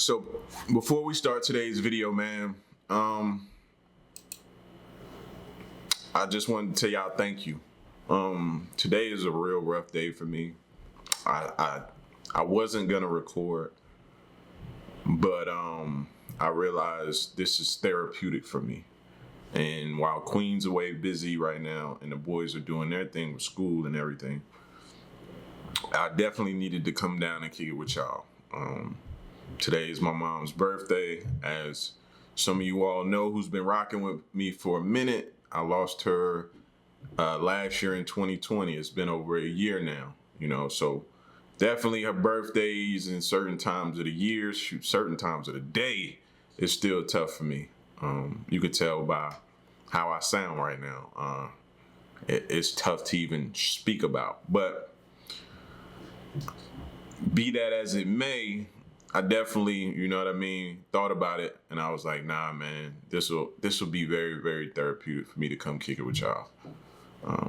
So before we start today's video, man, I just wanted to tell y'all thank you. Today is a real rough day for me. I wasn't gonna record, but I realized this is therapeutic for me. And while Queen's away busy right now and the boys are doing their thing with school and everything, I definitely needed to come down and kick it with y'all. Today is my mom's birthday. As some of you all know who's been rocking with me for a minute, I lost her last year in 2020. It's been over a year now, so definitely her birthdays and certain times of the year, certain times of the day is still tough for me. You can tell by how I sound right now. It's tough to even speak about, but be that as it may, I definitely, thought about it, and I was like, nah, man, this will be very, very therapeutic for me to come kick it with y'all.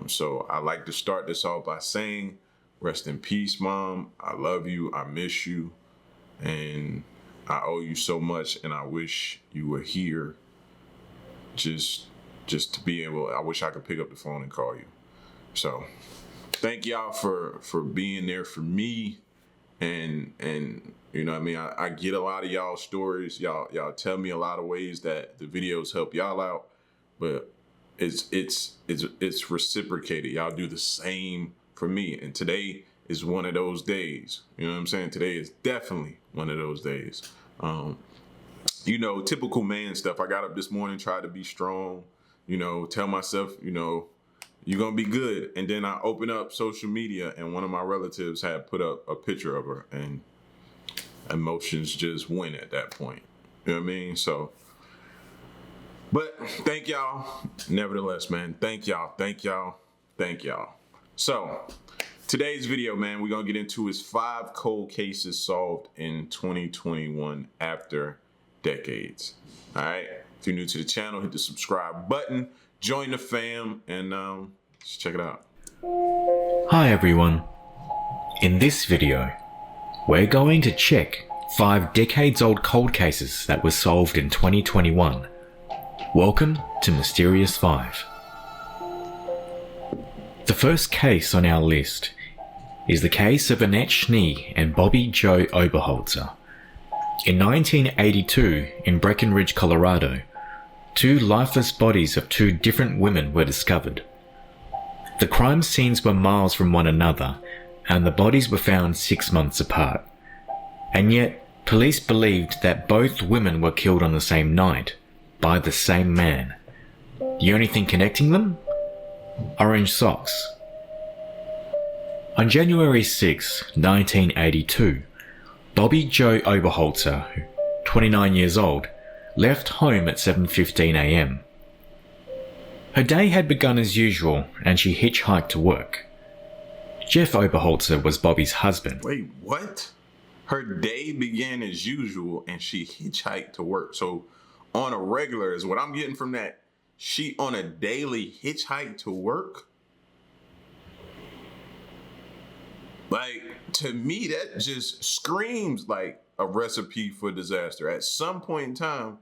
So I like to start this off by saying, rest in peace, Mom. I love you. I miss you, and I owe you so much, and I wish you were here. Just to be able, I wish I could pick up the phone and call you. So thank y'all for being there for me. And I get a lot of y'all stories. Y'all tell me a lot of ways that the videos help y'all out, but it's reciprocated. Y'all do the same for me. And today is one of those days. You know what I'm saying? Today is definitely one of those days. Typical man stuff. I got up this morning, tried to be strong, tell myself, you're going to be good. And then I open up social media and one of my relatives had put up a picture of her and emotions just went at that point. You know what I mean? So, but thank y'all. Nevertheless, man, thank y'all. So today's video, man, we're going to get into is 5 cold cases solved in 2021 after decades. All right. If you're new to the channel, hit the subscribe button. Join the fam and let's check it out. Hi everyone. In this video, we're going to check 5 decades-old cold cases that were solved in 2021. Welcome to Mysterious 5. The first case on our list is the case of Annette Schnee and Bobby Joe Oberholzer. In 1982, in Breckenridge, Colorado, 2 lifeless bodies of 2 different women were discovered. The crime scenes were miles from one another, and the bodies were found 6 months apart. And yet, police believed that both women were killed on the same night, by the same man. The only thing connecting them? Orange socks. On January 6, 1982, Bobby Joe Oberholzer, 29 years old, left home at 7:15 a.m. Her day had begun as usual and she hitchhiked to work. Jeff Oberholzer was Bobby's husband. Wait, what? Her day began as usual and she hitchhiked to work. So on a regular is what I'm getting from that. She on a daily hitchhike to work? Like, to me, that just screams like a recipe for disaster. At some point in time,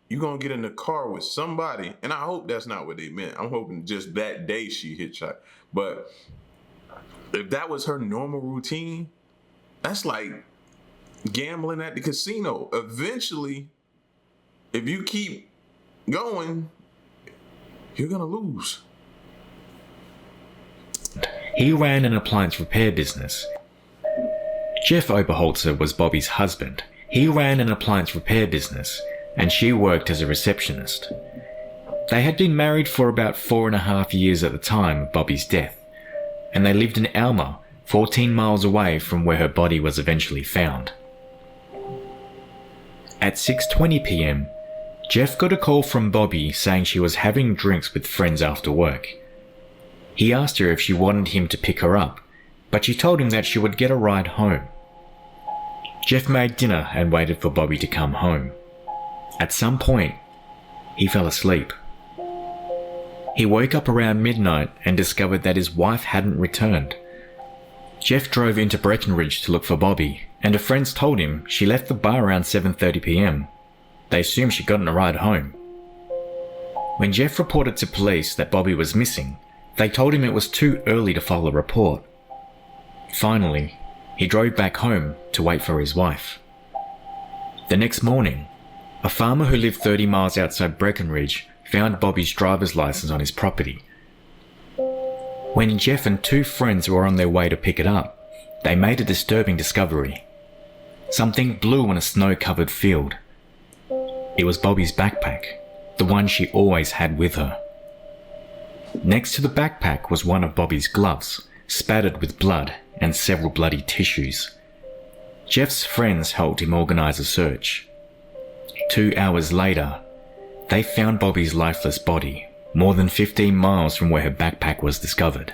you're going to get in the car with somebody, and I hope that's not what they meant. I'm hoping just that day she hitchhiked. But if that was her normal routine, that's like gambling at the casino. Eventually, if you keep going, you're going to lose. He ran an appliance repair business. Jeff Oberholzer was Bobby's husband. He ran an appliance repair business, and she worked as a receptionist. They had been married for about 4.5 years at the time of Bobby's death, and they lived in Alma, 14 miles away from where her body was eventually found. At 6:20 p.m, Jeff got a call from Bobby saying she was having drinks with friends after work. He asked her if she wanted him to pick her up, but she told him that she would get a ride home. Jeff made dinner and waited for Bobby to come home. At some point, he fell asleep. He woke up around midnight and discovered that his wife hadn't returned. Jeff drove into Breckenridge to look for Bobby, and her friends told him she left the bar around 7:30 p.m. They assumed she'd gotten a ride home. When Jeff reported to police that Bobby was missing, they told him it was too early to file a report. Finally, he drove back home to wait for his wife. The next morning, a farmer who lived 30 miles outside Breckenridge found Bobby's driver's license on his property. When Jeff and two friends were on their way to pick it up, they made a disturbing discovery. Something blue in a snow-covered field. It was Bobby's backpack, the one she always had with her. Next to the backpack was one of Bobby's gloves, spattered with blood and several bloody tissues. Jeff's friends helped him organize a search. 2 hours later, they found Bobby's lifeless body, more than 15 miles from where her backpack was discovered.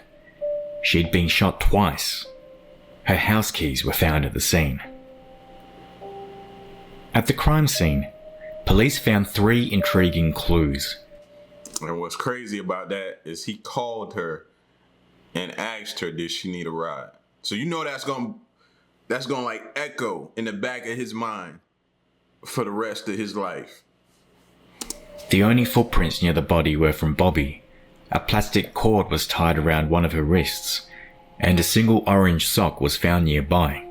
She'd been shot twice. Her house keys were found at the scene. At the crime scene, police found 3 intriguing clues. And what's crazy about that is he called her and asked her, did she need a ride? So you know that's gonna like echo in the back of his mind for the rest of his life. The only footprints near the body were from Bobby. A plastic cord was tied around one of her wrists, and a single orange sock was found nearby.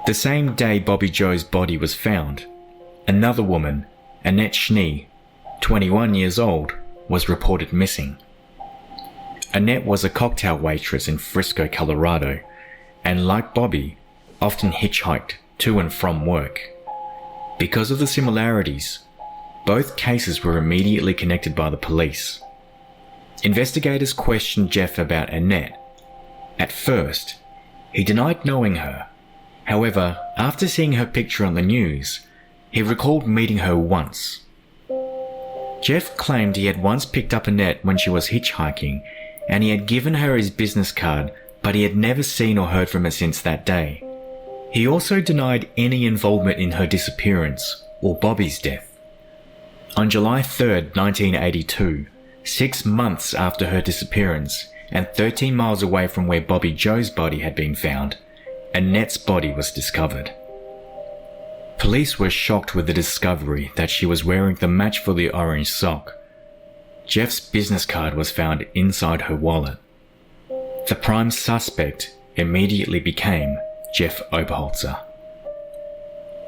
The same day Bobby Joe's body was found, another woman, Annette Schnee, 21 years old, was reported missing. Annette was a cocktail waitress in Frisco, Colorado, and like Bobby, often hitchhiked to and from work. Because of the similarities, both cases were immediately connected by the police. Investigators questioned Jeff about Annette. At first, he denied knowing her. However, after seeing her picture on the news, he recalled meeting her once. Jeff claimed he had once picked up Annette when she was hitchhiking, and he had given her his business card, but he had never seen or heard from her since that day. He also denied any involvement in her disappearance or Bobby's death. On July 3rd, 1982, 6 months after her disappearance and 13 miles away from where Bobby Joe's body had been found, Annette's body was discovered. Police were shocked with the discovery that she was wearing the match for the orange sock. Jeff's business card was found inside her wallet. The prime suspect immediately became Jeff Oberholzer.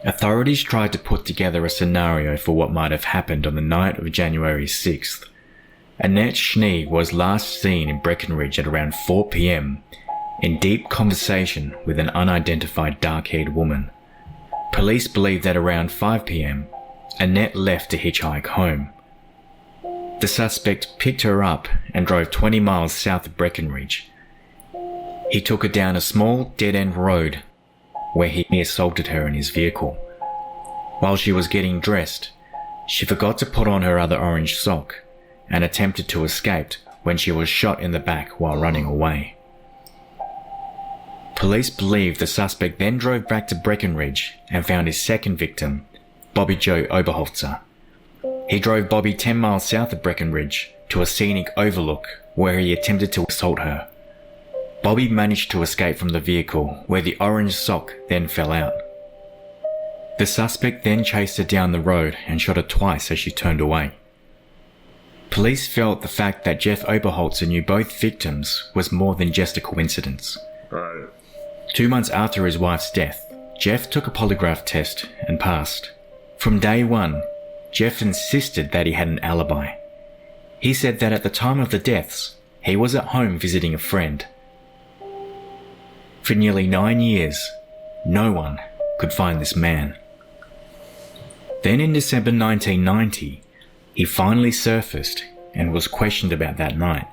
Authorities tried to put together a scenario for what might have happened on the night of January 6th. Annette Schnee was last seen in Breckenridge at around 4 p.m. in deep conversation with an unidentified dark-haired woman. Police believe that around 5 p.m, Annette left to hitchhike home. The suspect picked her up and drove 20 miles south of Breckenridge. He took her down a small dead-end road where he assaulted her in his vehicle. While she was getting dressed, she forgot to put on her other orange sock and attempted to escape when she was shot in the back while running away. Police believe the suspect then drove back to Breckenridge and found his second victim, Bobby Joe Oberholzer. He drove Bobby 10 miles south of Breckenridge to a scenic overlook where he attempted to assault her. Bobby managed to escape from the vehicle where the orange sock then fell out. The suspect then chased her down the road and shot her twice as she turned away. Police felt the fact that Jeff Oberholzer knew both victims was more than just a coincidence. Right. 2 months after his wife's death, Jeff took a polygraph test and passed. From day one, Jeff insisted that he had an alibi. He said that at the time of the deaths, he was at home visiting a friend. For nearly 9 years, no one could find this man. Then in December 1990, he finally surfaced and was questioned about that night.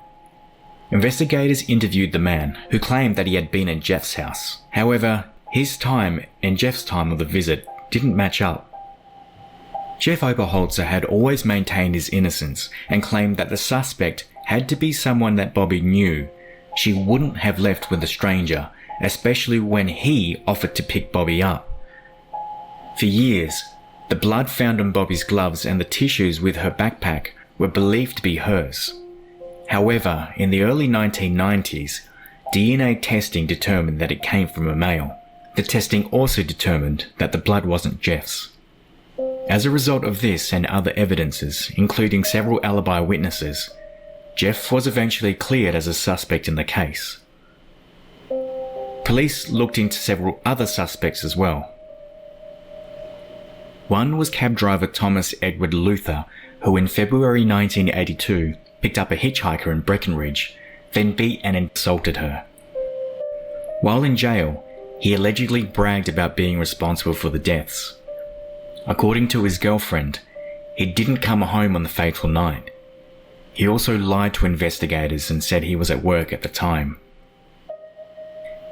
Investigators interviewed the man, who claimed that he had been at Jeff's house. However, his time and Jeff's time of the visit didn't match up. Jeff Oberholzer had always maintained his innocence and claimed that the suspect had to be someone that Bobby knew. She wouldn't have left with a stranger, especially when he offered to pick Bobby up. For years, the blood found on Bobby's gloves and the tissues with her backpack were believed to be hers. However, in the early 1990s, DNA testing determined that it came from a male. The testing also determined that the blood wasn't Jeff's. As a result of this and other evidences, including several alibi witnesses, Jeff was eventually cleared as a suspect in the case. Police looked into several other suspects as well. One was cab driver Thomas Edward Luther, who in February 1982 picked up a hitchhiker in Breckenridge, then beat and assaulted her. While in jail, he allegedly bragged about being responsible for the deaths. According to his girlfriend, he didn't come home on the fateful night. He also lied to investigators and said he was at work at the time.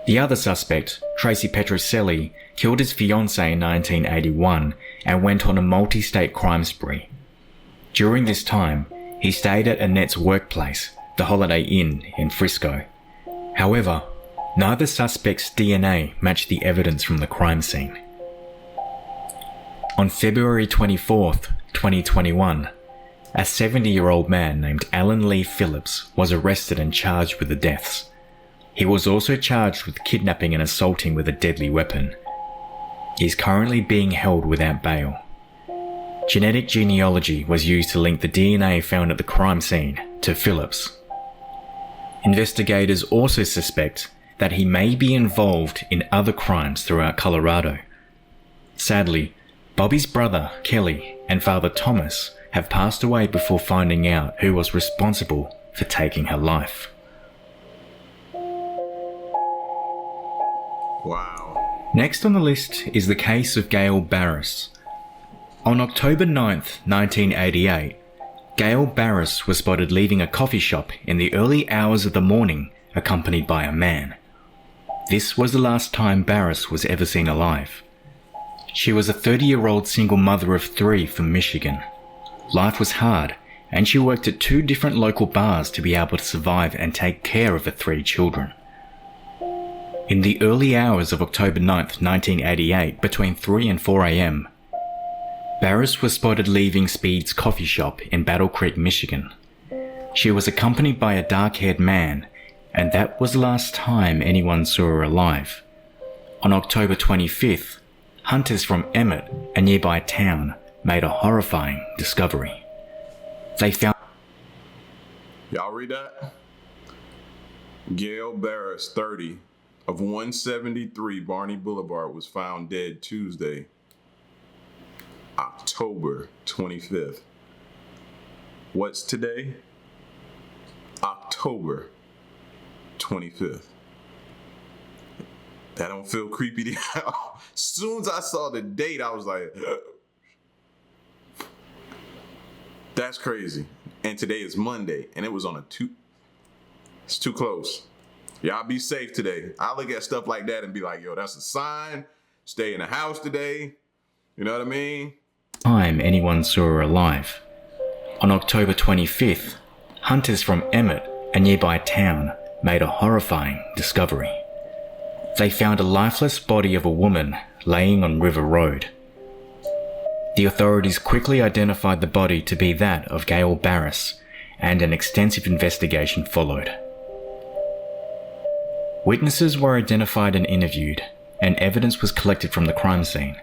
The other suspect, Tracy Petroselli, killed his fiancée in 1981 and went on a multi-state crime spree. During this time, he stayed at Annette's workplace, the Holiday Inn in Frisco. However, neither suspect's DNA matched the evidence from the crime scene. On February 24th, 2021, a 70-year-old man named Alan Lee Phillips was arrested and charged with the deaths. He was also charged with kidnapping and assaulting with a deadly weapon. He is currently being held without bail. Genetic genealogy was used to link the DNA found at the crime scene to Phillips. Investigators also suspect that he may be involved in other crimes throughout Colorado. Sadly, Bobby's brother, Kelly, and father Thomas have passed away before finding out who was responsible for taking her life. Wow. Next on the list is the case of Gail Barrus. On October 9th, 1988, Gail Barrus was spotted leaving a coffee shop in the early hours of the morning, accompanied by a man. This was the last time Barrus was ever seen alive. She was a 30-year-old single mother of 3 from Michigan. Life was hard, and she worked at 2 different local bars to be able to survive and take care of her 3 children. In the early hours of October 9th, 1988, between 3 and 4 a.m., Barrus was spotted leaving Speed's coffee shop in Battle Creek, Michigan. She was accompanied by a dark-haired man, and that was the last time anyone saw her alive. On October 25th, hunters from Emmett, a nearby town, made a horrifying discovery. They found... Y'all read that? Gail Barrus, 30, of 173 Barney Boulevard, was found dead Tuesday, October 25th. What's today? October 25th. That don't feel creepy to As soon as I saw the date, I was like, that's crazy. And today is Monday, and it was on a 2. It's too close. Y'all be safe today. I look at stuff like that and be like, yo, that's a sign. Stay in the house today. You know what I mean? Time anyone saw her alive. On October 25th, hunters from Emmett, a nearby town, made a horrifying discovery. They found a lifeless body of a woman laying on River Road. The authorities quickly identified the body to be that of Gail Barrus, and an extensive investigation followed. Witnesses were identified and interviewed, and evidence was collected from the crime scene.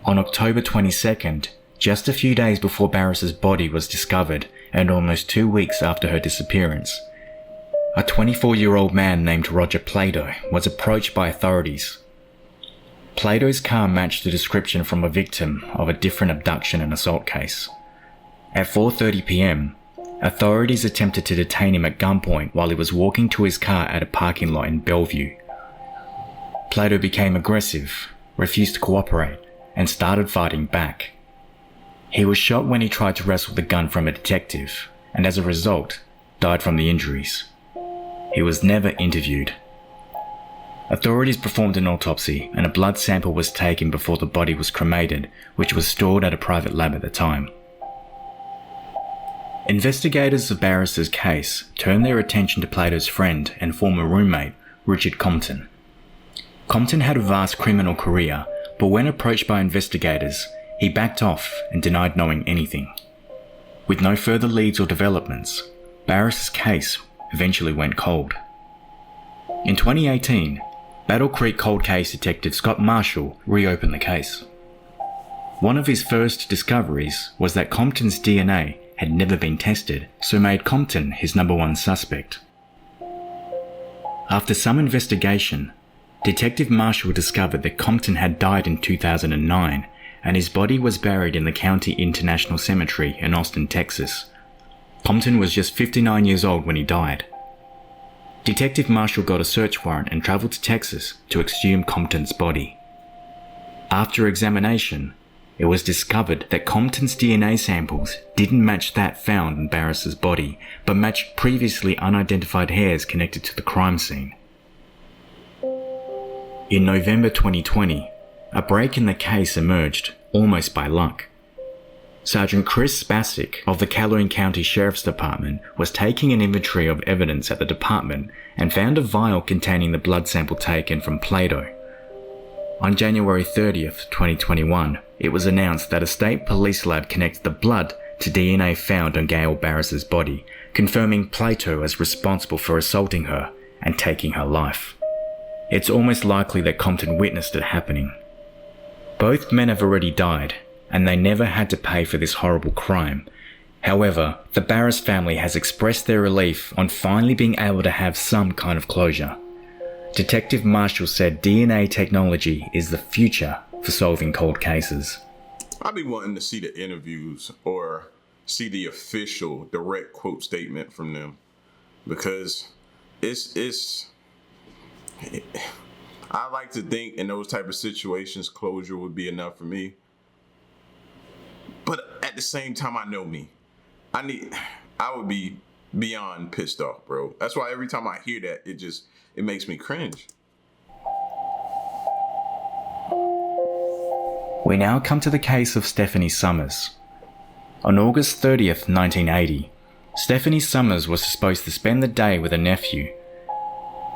On October 22nd, just a few days before Barrus's body was discovered and almost 2 weeks after her disappearance, a 24-year-old man named Roger Plato was approached by authorities. Plato's car matched the description from a victim of a different abduction and assault case. At 4:30 p.m, authorities attempted to detain him at gunpoint while he was walking to his car at a parking lot in Bellevue. Plato became aggressive, refused to cooperate, and started fighting back. He was shot when he tried to wrestle the gun from a detective, and as a result, died from the injuries. He was never interviewed. Authorities performed an autopsy, and a blood sample was taken before the body was cremated, which was stored at a private lab at the time. Investigators of Barrus's case turned their attention to Plato's friend and former roommate, Richard Compton. Compton had a vast criminal career, but when approached by investigators, he backed off and denied knowing anything. With no further leads or developments, Barrus's case eventually went cold. In 2018, Battle Creek cold case detective Scott Marshall reopened the case. One of his first discoveries was that Compton's DNA had never been tested, so made Compton his number one suspect. After some investigation, Detective Marshall discovered that Compton had died in 2009 and his body was buried in the County International Cemetery in Austin, Texas. Compton was just 59 years old when he died. Detective Marshall got a search warrant and travelled to Texas to exhume Compton's body. After examination, it was discovered that Compton's DNA samples didn't match that found in Barrus's body, but matched previously unidentified hairs connected to the crime scene. In November 2020, a break in the case emerged, almost by luck. Sergeant Chris Spasic of the Calhoun County Sheriff's Department was taking an inventory of evidence at the department and found a vial containing the blood sample taken from Plato. On January 30th, 2021, it was announced that a state police lab connected the blood to DNA found on Gail Barrus's body, confirming Plato as responsible for assaulting her and taking her life. It's almost likely that Compton witnessed it happening. Both men have already died, and they never had to pay for this horrible crime. However, the Barrus family has expressed their relief on finally being able to have some kind of closure. Detective Marshall said DNA technology is the future for solving cold cases. I'd be wanting to see the interviews or see the official direct quote statement from them, because I like to think in those type of situations closure would be enough for me. But at the same time, I know me. I would be beyond pissed off, bro. That's why every time I hear that, it makes me cringe. We now come to the case of Stephanie Sommers. On August 30th, 1980, Stephanie Sommers was supposed to spend the day with a nephew.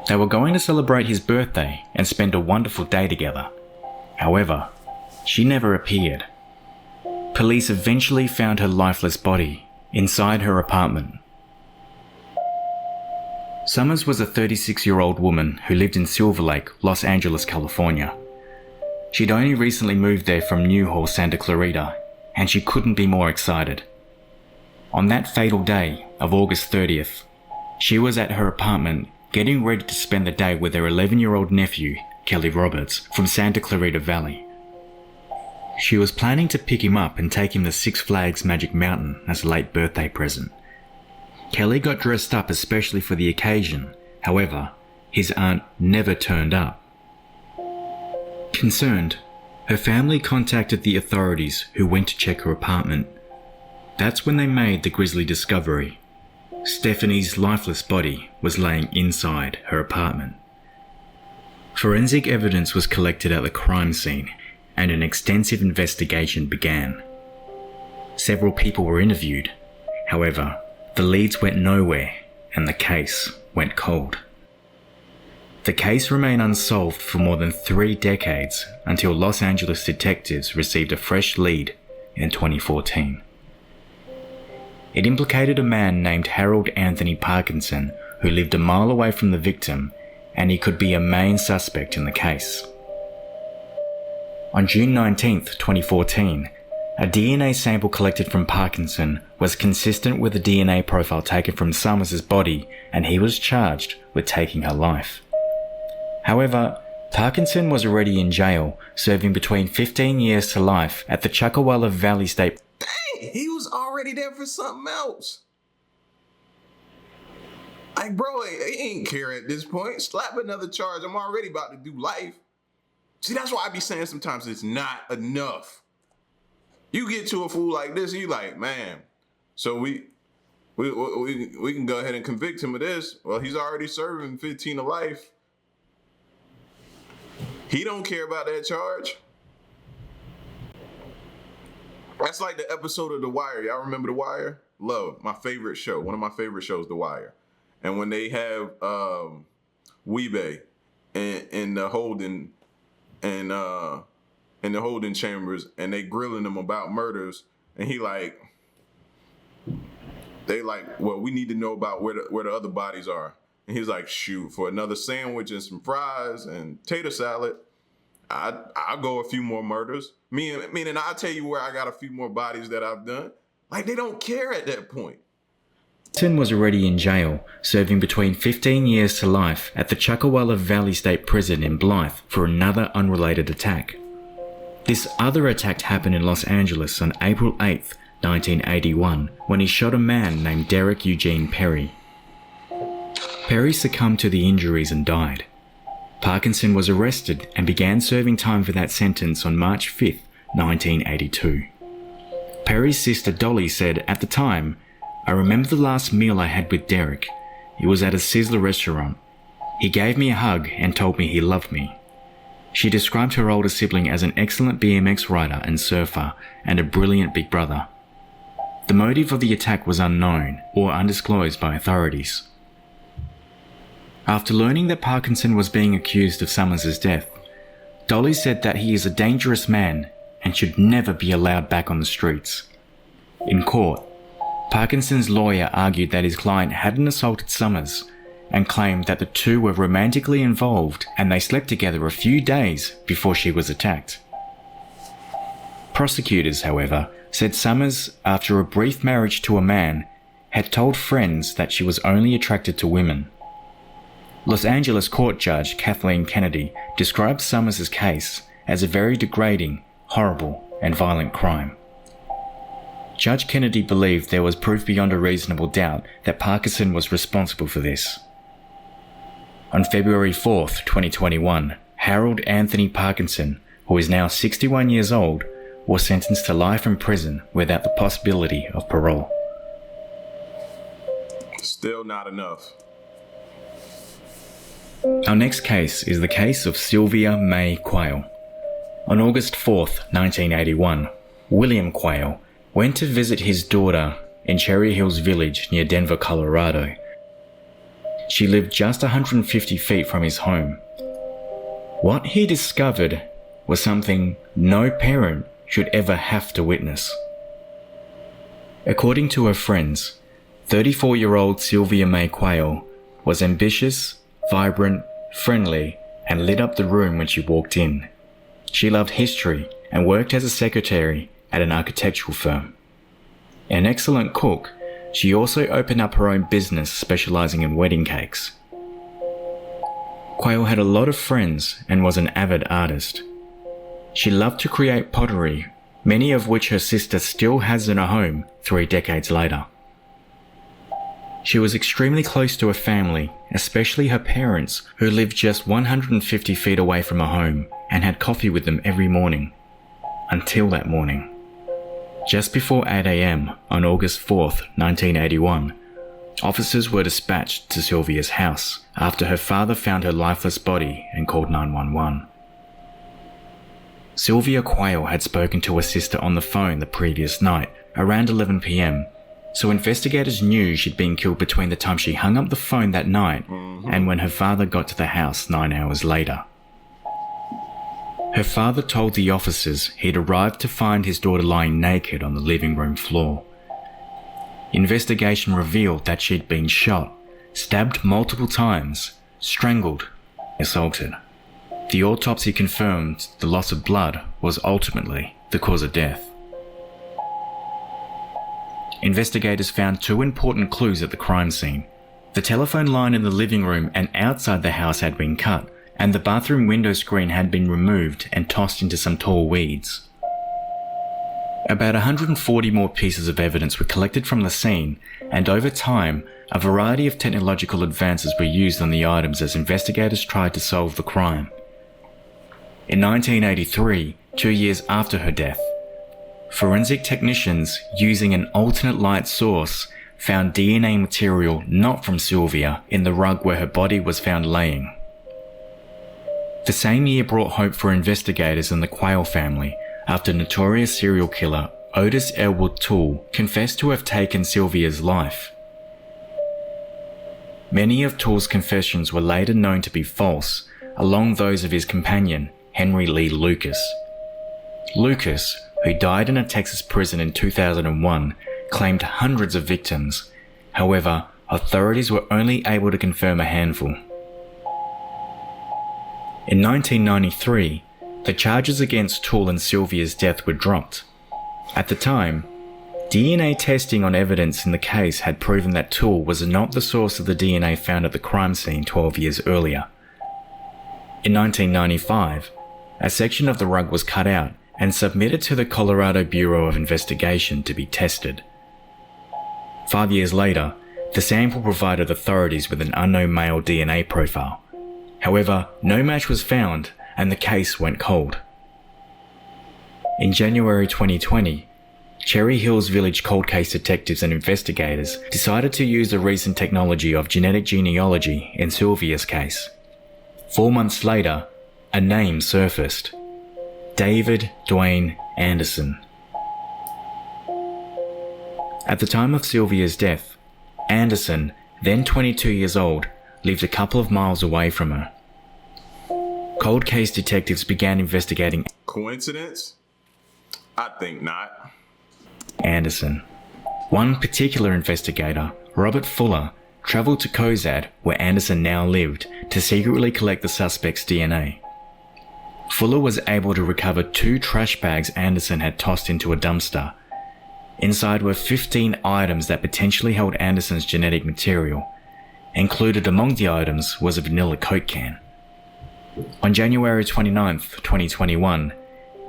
They were going to celebrate his birthday and spend a wonderful day together. However, she never appeared. Police eventually found her lifeless body inside her apartment. Sommers was a 36-year-old woman who lived in Silver Lake, Los Angeles, California. She'd only recently moved there from Newhall, Santa Clarita, and she couldn't be more excited. On that fatal day of August 30th, she was at her apartment getting ready to spend the day with her 11-year-old nephew, Kelly Roberts, from Santa Clarita Valley. She was planning to pick him up and take him to Six Flags Magic Mountain as a late birthday present. Kelly got dressed up especially for the occasion. However, his aunt never turned up. Concerned, her family contacted the authorities, who went to check her apartment. That's when they made the grisly discovery. Stephanie's lifeless body was laying inside her apartment. Forensic evidence was collected at the crime scene, and an extensive investigation began. Several people were interviewed. However, the leads went nowhere, and the case went cold. The case remained unsolved for more than 3 decades until Los Angeles detectives received a fresh lead in 2014. It implicated a man named Harold Anthony Parkinson who lived a mile away from the victim, and he could be a main suspect in the case. On June 19, 2014, a DNA sample collected from Parkinson was consistent with the DNA profile taken from Sommers' body, and he was charged with taking her life. However, Parkinson was already in jail, serving between 15 years to life at the Chuckawalla Valley State. Dang, he was already there for something else. Like, bro, he ain't care at this point. Slap another charge. I'm already about to do life. See, that's why I be saying sometimes it's not enough. You get to a fool like this, you like, man, so we can go ahead and convict him of this. Well, he's already serving 15 to life. He don't care about that charge. That's like the episode of The Wire. Y'all remember The Wire? Love, my favorite show. One of my favorite shows, The Wire. And when they have Weebay in the holding chambers, and they grilling him about murders, and they like, well, we need to know about where the other bodies are. And he's like, shoot, for another sandwich and some fries and tater salad, I'll go a few more murders. Meaning I'll tell you where I got a few more bodies that I've done. Like, they don't care at that point. Parkinson was already in jail, serving between 15 years to life at the Chuckawalla Valley State Prison in Blythe for another unrelated attack. This other attack happened in Los Angeles on April 8, 1981, when he shot a man named Derek Eugene Perry. Perry succumbed to the injuries and died. Parkinson was arrested and began serving time for that sentence on March 5, 1982. Perry's sister Dolly said at the time, "I remember the last meal I had with Derek. It was at a Sizzler restaurant. He gave me a hug and told me he loved me." She described her older sibling as an excellent BMX rider and surfer and a brilliant big brother. The motive of the attack was unknown or undisclosed by authorities. After learning that Parkinson was being accused of Sommers' death, Dolly said that he is a dangerous man and should never be allowed back on the streets. In court, Parkinson's lawyer argued that his client hadn't assaulted Sommers and claimed that the two were romantically involved and they slept together a few days before she was attacked. Prosecutors, however, said Sommers, after a brief marriage to a man, had told friends that she was only attracted to women. Los Angeles court judge Kathleen Kennedy described Sommers' case as a very degrading, horrible, and violent crime. Judge Kennedy believed there was proof beyond a reasonable doubt that Parkinson was responsible for this. On February 4, 2021, Harold Anthony Parkinson, who is now 61 years old, was sentenced to life in prison without the possibility of parole. Still not enough. Our next case is the case of Silvia May Quayle. On August 4, 1981, William Quayle went to visit his daughter in Cherry Hills Village near Denver, Colorado. She lived just 150 feet from his home. What he discovered was something no parent should ever have to witness. According to her friends, 34-year-old Silvia May Quayle was ambitious, vibrant, friendly, and lit up the room when she walked in. She loved history and worked as a secretary at an architectural firm. An excellent cook, she also opened up her own business specializing in wedding cakes. Quayle had a lot of friends and was an avid artist. She loved to create pottery, many of which her sister still has in her home 3 decades later. She was extremely close to her family, especially her parents, who lived just 150 feet away from her home and had coffee with them every morning. Until that morning. Just before 8 a.m. on August 4, 1981, officers were dispatched to Silvia's house after her father found her lifeless body and called 911. Silvia Quayle had spoken to her sister on the phone the previous night, around 11 p.m, so investigators knew she'd been killed between the time she hung up the phone that night and when her father got to the house 9 hours later. Her father told the officers he'd arrived to find his daughter lying naked on the living room floor. Investigation revealed that she'd been shot, stabbed multiple times, strangled, assaulted. The autopsy confirmed the loss of blood was ultimately the cause of death. Investigators found 2 important clues at the crime scene. The telephone line in the living room and outside the house had been cut, and the bathroom window screen had been removed and tossed into some tall weeds. About 140 more pieces of evidence were collected from the scene, and over time, a variety of technological advances were used on the items as investigators tried to solve the crime. In 1983, 2 years after her death, forensic technicians using an alternate light source found DNA material not from Silvia in the rug where her body was found laying. The same year brought hope for investigators and the Quayle family after notorious serial killer Otis Elwood Toole confessed to have taken Silvia's life. Many of Toole's confessions were later known to be false, along those of his companion, Henry Lee Lucas. Lucas, who died in a Texas prison in 2001, claimed hundreds of victims. However, authorities were only able to confirm a handful. In 1993, the charges against Toole and Silvia's death were dropped. At the time, DNA testing on evidence in the case had proven that Toole was not the source of the DNA found at the crime scene 12 years earlier. In 1995, a section of the rug was cut out and submitted to the Colorado Bureau of Investigation to be tested. 5 years later, the sample provided authorities with an unknown male DNA profile. However, no match was found and the case went cold. In January 2020, Cherry Hills Village cold case detectives and investigators decided to use the recent technology of genetic genealogy in Silvia's case. 4 months later, a name surfaced: David Dwayne Anderson. At the time of Silvia's death, Anderson, then 22 years old, lived a couple of miles away from her. Cold case detectives began investigating Coincidence? I think not. Anderson. One particular investigator, Robert Fuller, travelled to Cozad, where Anderson now lived, to secretly collect the suspect's DNA. Fuller was able to recover 2 trash bags Anderson had tossed into a dumpster. Inside were 15 items that potentially held Anderson's genetic material. Included among the items was a vanilla Coke can. On January 29, 2021,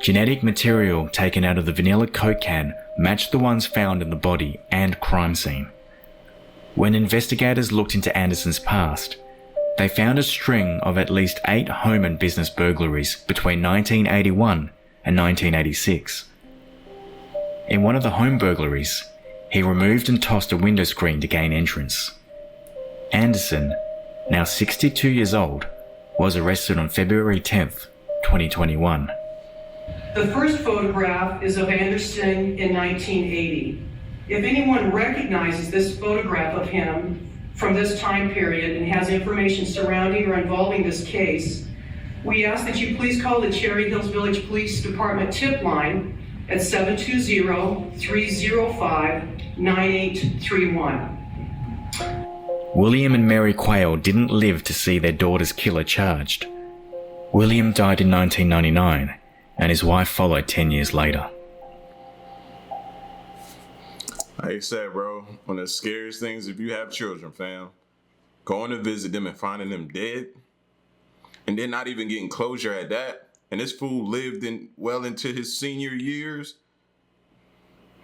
genetic material taken out of the vanilla Coke can matched the ones found in the body and crime scene. When investigators looked into Anderson's past, they found a string of at least 8 home and business burglaries between 1981 and 1986. In one of the home burglaries, he removed and tossed a window screen to gain entrance. Anderson, now 62 years old, was arrested on February 10, 2021. The first photograph is of Anderson in 1980. If anyone recognizes this photograph of him from this time period and has information surrounding or involving this case, we ask that you please call the Cherry Hills Village Police Department tip line at 720-305-9831. William and Mary Quayle didn't live to see their daughter's killer charged. William died in 1999, and his wife followed 10 years later. Like I said, bro, one of the scariest things if you have children, fam, going to visit them and finding them dead, and then not even getting closure at that, and this fool lived well into his senior years.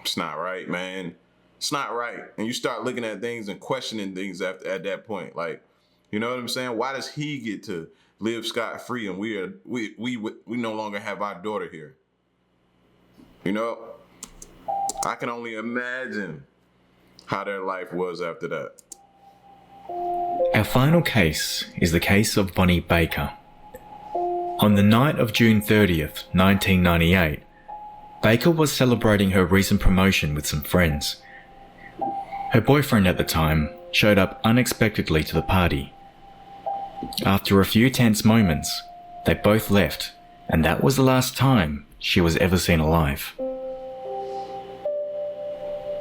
It's not right, man. It's not right. And you start looking at things and questioning things at that point. Like, you know what I'm saying? Why does he get to live scot-free and we no longer have our daughter here? You know, I can only imagine how their life was after that. Our final case is the case of Bonnie Baker. On the night of June 30th, 1998, Baker was celebrating her recent promotion with some friends. Her boyfriend at the time showed up unexpectedly to the party. After a few tense moments, they both left, and that was the last time she was ever seen alive.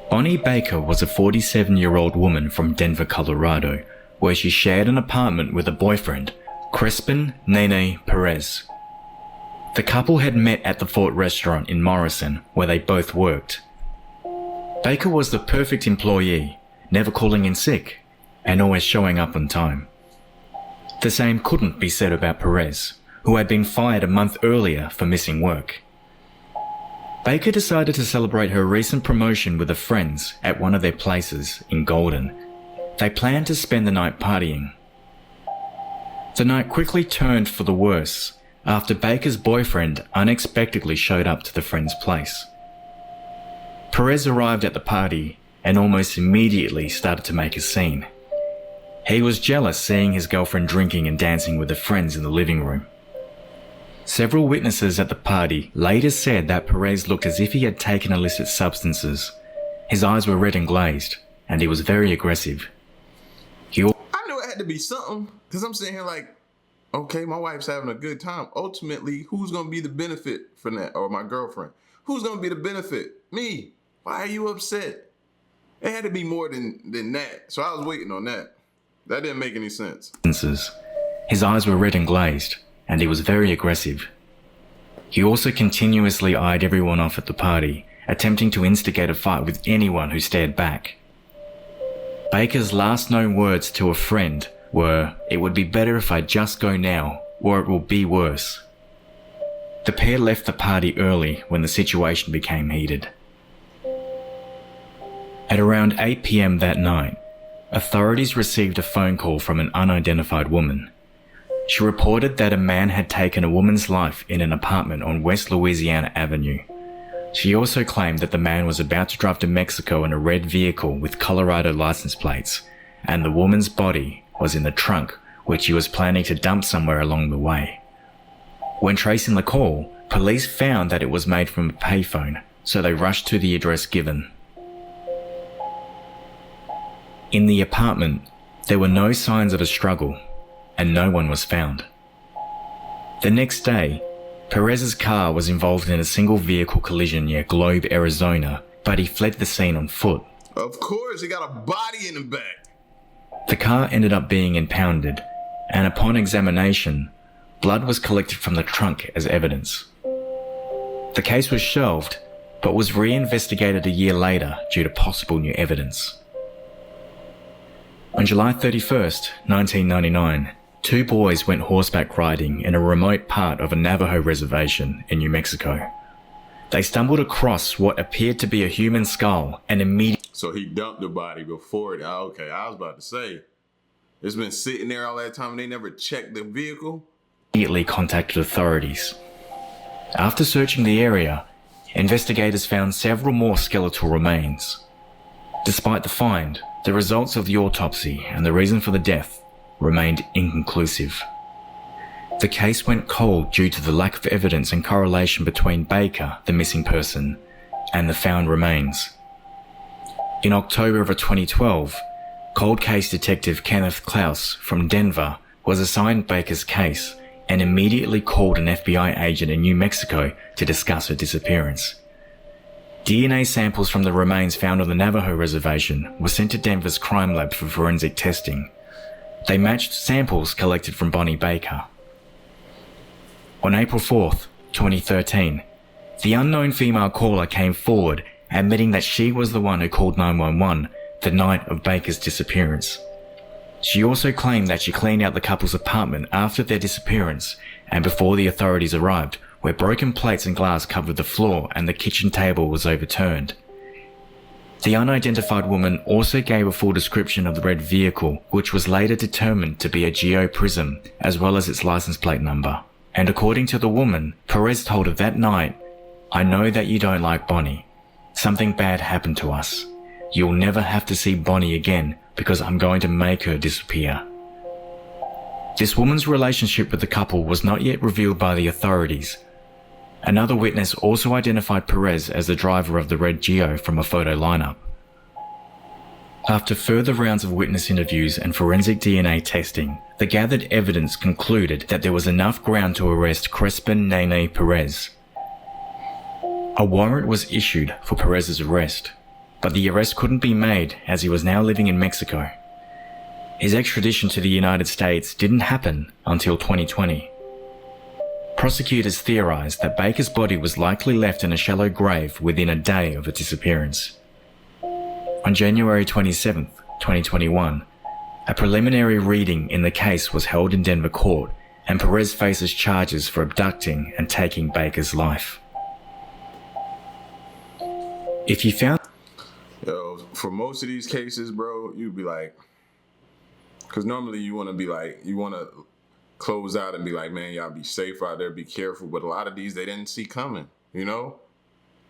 Bonnie Baker was a 47-year-old woman from Denver, Colorado, where she shared an apartment with a boyfriend, Crespin Nene Perez. The couple had met at the Fort restaurant in Morrison, where they both worked. Baker was the perfect employee, never calling in sick, and always showing up on time. The same couldn't be said about Perez, who had been fired a month earlier for missing work. Baker decided to celebrate her recent promotion with her friends at one of their places in Golden. They planned to spend the night partying. The night quickly turned for the worse after Baker's boyfriend unexpectedly showed up to the friend's place. Perez arrived at the party and almost immediately started to make a scene. He was jealous seeing his girlfriend drinking and dancing with her friends in the living room. Several witnesses at the party later said that Perez looked as if he had taken illicit substances. His eyes were red and glazed, and he was very aggressive. I knew it had to be something, because I'm sitting here like, okay, my wife's having a good time. Ultimately, who's going to be the benefit from that? Or my girlfriend. Who's going to be the benefit? Me. Why are you upset? It had to be more than that. So I was waiting on that. That didn't make any sense. His eyes were red and glazed, and he was very aggressive. He also continuously eyed everyone off at the party, attempting to instigate a fight with anyone who stared back. Baker's last known words to a friend were, "It would be better if I just go now, or it will be worse." The pair left the party early when the situation became heated. At around 8 p.m. that night, authorities received a phone call from an unidentified woman. She reported that a man had taken a woman's life in an apartment on West Louisiana Avenue. She also claimed that the man was about to drive to Mexico in a red vehicle with Colorado license plates, and the woman's body was in the trunk, which he was planning to dump somewhere along the way. When tracing the call, police found that it was made from a payphone, so they rushed to the address given. In the apartment, there were no signs of a struggle, and no one was found. The next day, Perez's car was involved in a single vehicle collision near Globe, Arizona, but he fled the scene on foot. Of course, he got a body in the back. The car ended up being impounded, and upon examination, blood was collected from the trunk as evidence. The case was shelved, but was reinvestigated a year later due to possible new evidence. On July 31st, 1999, two boys went horseback riding in a remote part of a Navajo reservation in New Mexico. They stumbled across what appeared to be a human skull and immediately... So he dumped the body before it. Oh, okay, I was about to say, it's been sitting there all that time and they never checked the vehicle? Immediately contacted authorities. After searching the area, investigators found several more skeletal remains. Despite the find, the results of the autopsy and the reason for the death remained inconclusive. The case went cold due to the lack of evidence and correlation between Baker, the missing person, and the found remains. In October of 2012, cold case detective Kenneth Klaus from Denver was assigned Baker's case and immediately called an FBI agent in New Mexico to discuss her disappearance. DNA samples from the remains found on the Navajo reservation were sent to Denver's crime lab for forensic testing. They matched samples collected from Bonnie Baker. On April 4th, 2013, the unknown female caller came forward admitting that she was the one who called 911 the night of Baker's disappearance. She also claimed that she cleaned out the couple's apartment after their disappearance and before the authorities arrived, where broken plates and glass covered the floor and the kitchen table was overturned. The unidentified woman also gave a full description of the red vehicle, which was later determined to be a Geo Prism, as well as its license plate number. And according to the woman, Perez told her that night, "I know that you don't like Bonnie. Something bad happened to us. You'll never have to see Bonnie again because I'm going to make her disappear." This woman's relationship with the couple was not yet revealed by the authorities. Another witness also identified Perez as the driver of the red Geo from a photo lineup. After further rounds of witness interviews and forensic DNA testing, the gathered evidence concluded that there was enough ground to arrest Crespin Nene Perez. A warrant was issued for Perez's arrest, but the arrest couldn't be made as he was now living in Mexico. His extradition to the United States didn't happen until 2020. Prosecutors theorized that Baker's body was likely left in a shallow grave within a day of the disappearance. On January 27, 2021, a preliminary reading in the case was held in Denver court, and Perez faces charges for abducting and taking Baker's life. If you found... Yo, for most of these cases, bro, you'd be like, because normally you want to be like, you want to close out and be like, man, y'all be safe out there, be careful. But a lot of these they didn't see coming, you know?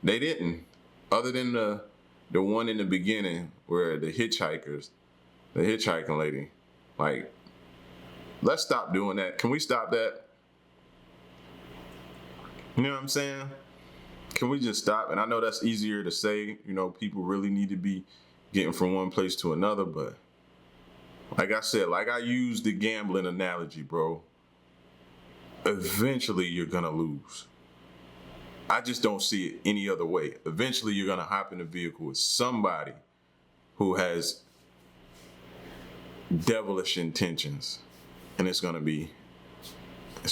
They didn't. Other than the one in the beginning where the hitchhiking lady, like, let's stop doing that. Can we stop that? You know what I'm saying? Can we just stop? And I know that's easier to say, you know, people really need to be getting from one place to another, but like I said, like I used the gambling analogy, bro, eventually you're gonna lose. I just don't see it any other way. Eventually you're gonna hop in a vehicle with somebody who has devilish intentions, and it's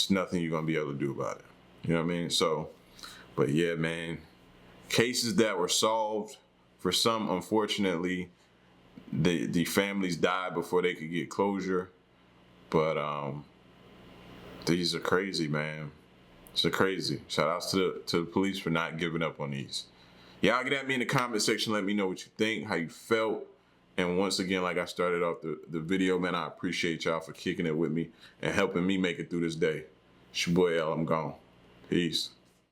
nothing you're gonna be able to do about it. You know what I mean? So, but yeah, man, cases that were solved, for some, unfortunately, the families died before they could get closure. But these are crazy, man. It's crazy. Shout outs to the police for not giving up on these. Y'all get at me in the comment section. Let me know what you think, how you felt. And once again, like I started off the video, man, I appreciate y'all for kicking it with me and helping me make it through this day. It's your boy L. I'm gone. Peace.